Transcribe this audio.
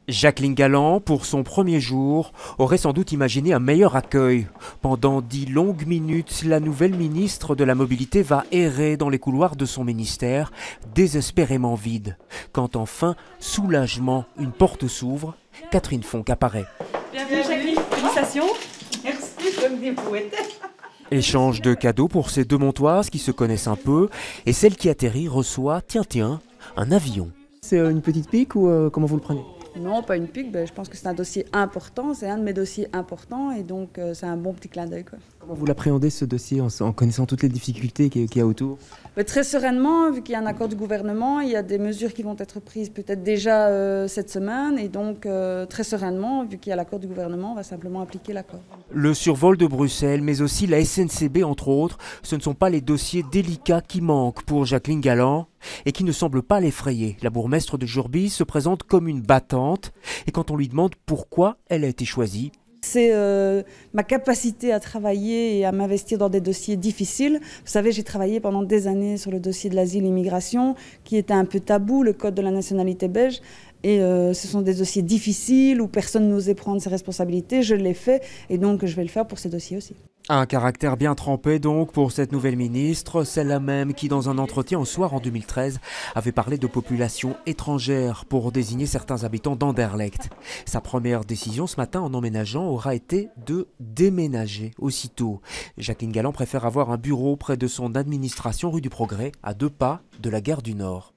Jacqueline Galland, pour son premier jour, aurait sans doute imaginé un meilleur accueil. Pendant 10 longues minutes, la nouvelle ministre de la Mobilité va errer dans les couloirs de son ministère, désespérément vide. Quand enfin, soulagement, une porte s'ouvre, Catherine Fonck apparaît. Bienvenue Jacqueline, félicitations. Merci, comme des brouettes. Échange de cadeaux pour ces deux Montoises qui se connaissent un peu, et celle qui atterrit reçoit, tiens, un avion. C'est une petite pique ou comment vous le prenez? Non, pas une pique, je pense que c'est un dossier important, c'est un de mes dossiers importants et donc c'est un bon petit clin d'œil. Comment vous l'appréhendez ce dossier en connaissant toutes les difficultés qu'il y a autour? Très sereinement, vu qu'il y a un accord du gouvernement, il y a des mesures qui vont être prises peut-être déjà cette semaine et donc très sereinement, vu qu'il y a l'accord du gouvernement, on va simplement appliquer l'accord. Le survol de Bruxelles, mais aussi la SNCB entre autres, ce ne sont pas les dossiers délicats qui manquent pour Jacqueline Galland et qui ne semblent pas l'effrayer. La bourgmestre de Jurbis se présente comme une battante et quand on lui demande pourquoi elle a été choisie, c'est ma capacité à travailler et à m'investir dans des dossiers difficiles. Vous savez, j'ai travaillé pendant des années sur le dossier de l'asile et l'immigration, qui était un peu tabou, le code de la nationalité belge. Et ce sont des dossiers difficiles où personne n'osait prendre ses responsabilités. Je l'ai fait et donc je vais le faire pour ces dossiers aussi. Un caractère bien trempé donc pour cette nouvelle ministre, celle-là même qui dans un entretien au soir en 2013 avait parlé de population étrangère pour désigner certains habitants d'Anderlecht. Sa première décision ce matin en emménageant aura été de déménager aussitôt. Jacqueline Galland préfère avoir un bureau près de son administration rue du Progrès à 2 pas de la gare du Nord.